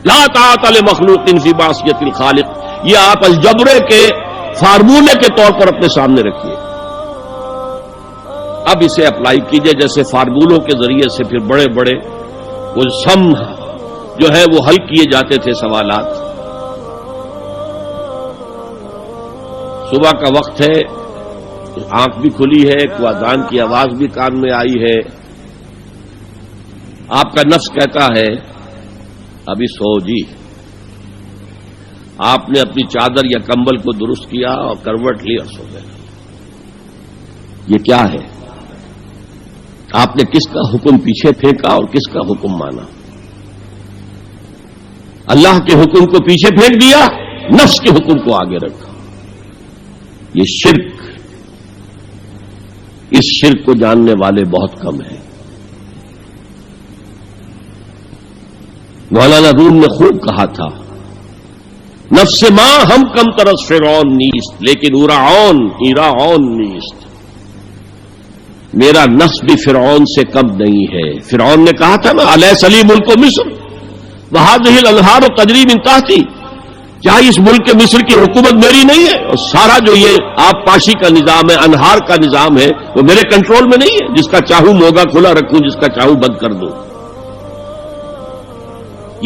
لا طاعت لمخلوق فی معصیۃ الخالق، یہ آپ الجبرے کے فارمولے کے طور پر اپنے سامنے رکھیے. اب اسے اپلائی کیجئے جیسے فارمولوں کے ذریعے سے پھر بڑے بڑے وہ سم جو ہے وہ حل کیے جاتے تھے سوالات. صبح کا وقت ہے، آنکھ بھی کھلی ہے، کوئی اذان کی آواز بھی کان میں آئی ہے. آپ کا نفس کہتا ہے ابھی سو جی. آپ نے اپنی چادر یا کمبل کو درست کیا اور کروٹ لی اور سو گئے. یہ کیا ہے؟ آپ نے کس کا حکم پیچھے پھینکا اور کس کا حکم مانا؟ اللہ کے حکم کو پیچھے پھینک دیا، نفس کے حکم کو آگے رکھا. یہ شرک، اس شرک کو جاننے والے بہت کم ہیں. مولانا روم نے خوب کہا تھا، نفس ماں ہم کم ترس فرعون نیست لیکن ایراعون نیست. میرا نفس بھی فرعون سے کم نہیں ہے. فرعون نے کہا تھا نا الیس لی ملک مصر وہذہ الانہار تجری من تحتی، کیا اس ملک مصر کی حکومت میری نہیں ہے؟ اور سارا جو یہ آب پاشی کا نظام ہے، انہار کا نظام ہے، وہ میرے کنٹرول میں نہیں ہے؟ جس کا چاہوں موگا کھلا رکھوں، جس کا چاہوں بند کر دوں.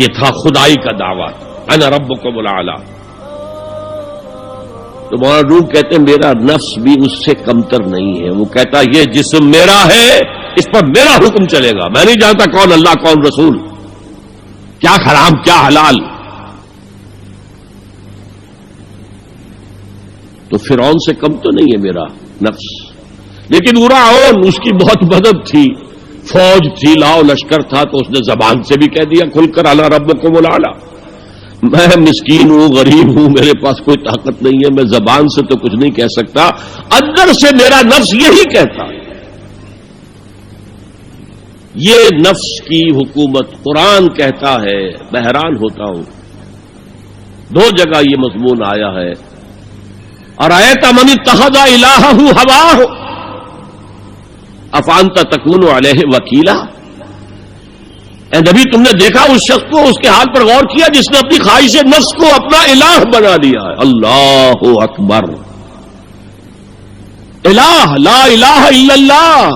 یہ تھا خدائی کا دعویٰ، انا ربکم الاعلی. تو مولانا روم کہتے ہیں میرا نفس بھی اس سے کمتر نہیں ہے. وہ کہتا یہ جسم میرا ہے، اس پر میرا حکم چلے گا. میں نہیں جانتا کون اللہ کون رسول، کیا حرام کیا حلال. تو فرعون سے کم تو نہیں ہے میرا نفس. لیکن ایراعون اس کی بہت مدد تھی، فوج تھی، لاؤ لشکر تھا، تو اس نے زبان سے بھی کہہ دیا کھل کر انا ربکم الاعلی. میں مسکین ہوں، غریب ہوں، میرے پاس کوئی طاقت نہیں ہے، میں زبان سے تو کچھ نہیں کہہ سکتا، اندر سے میرا نفس یہی کہتا ہے. یہ نفس کی حکومت قرآن کہتا ہے. میں حیران ہوتا ہوں، دو جگہ یہ مضمون آیا ہے. ارأیت من اتخذ الہہ ہواہ افانت تکون علیہ وکیلا. اے نبی تم نے دیکھا اس شخص کو، اس کے حال پر غور کیا جس نے اپنی خواہش نفس کو اپنا الہ بنا لیا ہے. اللہ اکبر. الہ لا الہ الا اللہ،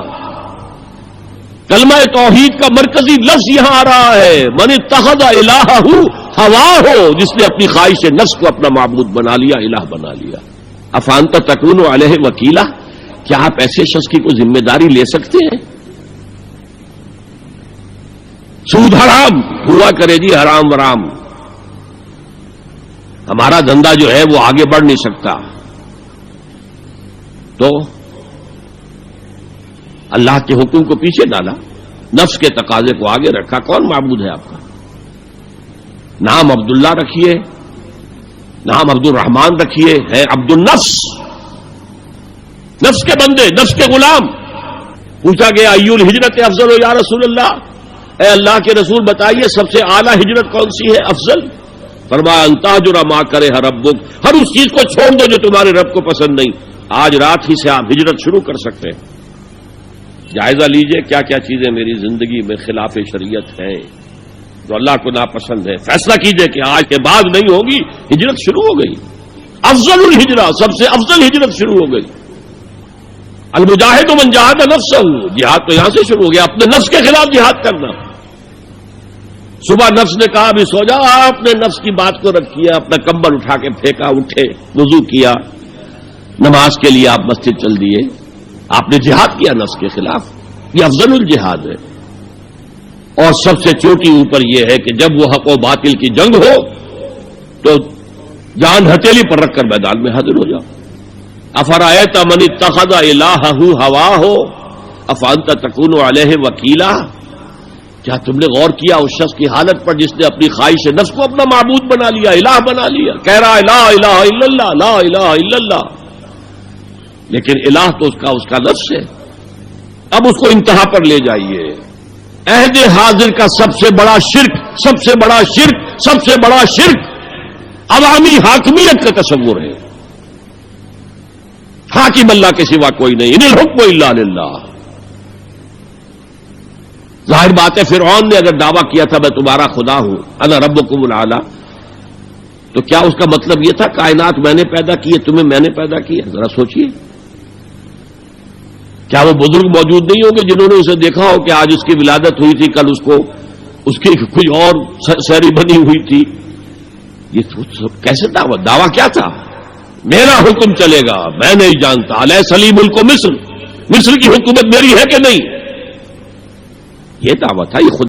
کلمہ توحید کا مرکزی لفظ یہاں آ رہا ہے. من اتخذ الہہ ہواہ، جس نے اپنی خواہش نفس کو اپنا معبود بنا لیا، الہ بنا لیا. افانت تکون علیہ وکیلا، کیا آپ ایسے شخص کی کوئی ذمہ داری لے سکتے ہیں؟ سود حرام ہوا کرے جی، حرام ورام، ہمارا دھندا جو ہے وہ آگے بڑھ نہیں سکتا. تو اللہ کے حکم کو پیچھے ڈالا، نفس کے تقاضے کو آگے رکھا. کون معبود ہے آپ کا؟ نام عبداللہ رکھیے، نام عبد الرحمان رکھیے، ہے عبد النفس، نفس کے بندے، نفس کے غلام. پوچھا گیا ایو الہجرت افضل یا رسول اللہ، اے اللہ کے رسول بتائیے سب سے اعلیٰ ہجرت کون سی ہے، افضل؟ فرمایا ان تہجر ما کرہ ربک، ہر اس چیز کو چھوڑ دو جو تمہارے رب کو پسند نہیں. آج رات ہی سے آپ ہجرت شروع کر سکتے ہیں. جائزہ لیجئے کیا کیا چیزیں میری زندگی میں خلاف شریعت ہیں جو اللہ کو ناپسند ہے. فیصلہ کیجئے کہ آج کے بعد نہیں ہوگی. ہجرت شروع ہو گئی. افضل الہجرہ، سب سے افضل ہجرت شروع ہو گئی. المجاہد من جاہد نفسہ، جہاد تو یہاں سے شروع ہو گیا، اپنے نفس کے خلاف جہاد کرنا. صبح نفس نے کہا ابھی سو جاؤ، آپ نے نفس کی بات کو رد کیا، اپنا کمبل اٹھا کے پھینکا، اٹھے، وضو کیا، نماز کے لیے آپ مسجد چل دیے. آپ نے جہاد کیا نفس کے خلاف. یہ افضل الجہاد ہے. اور سب سے چوٹی اوپر یہ ہے کہ جب وہ حق و باطل کی جنگ ہو تو جان ہتھیلی پر رکھ کر میدان میں حاضر ہو جاؤ. افرأیت من اتخذ الہہ ہواہ افانت تکون علیہ وکیلا، کیا تم نے غور کیا اس شخص کی حالت پر جس نے اپنی خواہش نفس کو اپنا معبود بنا لیا، الہ بنا لیا، کہہ رہا ہے لا الہ الا اللہ، لا الہ الا اللہ، لیکن الہ تو اس کا نفس ہے. اب اس کو انتہا پر لے جائیے. عہد حاضر کا سب سے بڑا شرک، سب سے بڑا شرک، سب سے بڑا شرک عوامی حاکمیت کا تصور ہے. حاکم اللہ کے سوا کوئی نہیں، ان الحکم الا للہ. ظاہر بات ہے فرعون نے اگر دعویٰ کیا تھا میں تمہارا خدا ہوں، انا ربکم الاعلی، تو کیا اس کا مطلب یہ تھا کائنات میں نے پیدا کی ہے، تمہیں میں نے پیدا کیا؟ ذرا سوچئے، کیا وہ بزرگ موجود نہیں ہوں گے جنہوں نے اسے دیکھا ہو کہ آج اس کی ولادت ہوئی تھی، کل اس کی کوئی اور سیری بنی ہوئی تھی؟ یہ کیسے دعویٰ کیا تھا؟ میرا حکم چلے گا، میں نہیں جانتا، الیس لی ملک مصر، مصر کی حکومت میری ہے کہ نہیں؟ یہ دعویٰ تھا، یہ خود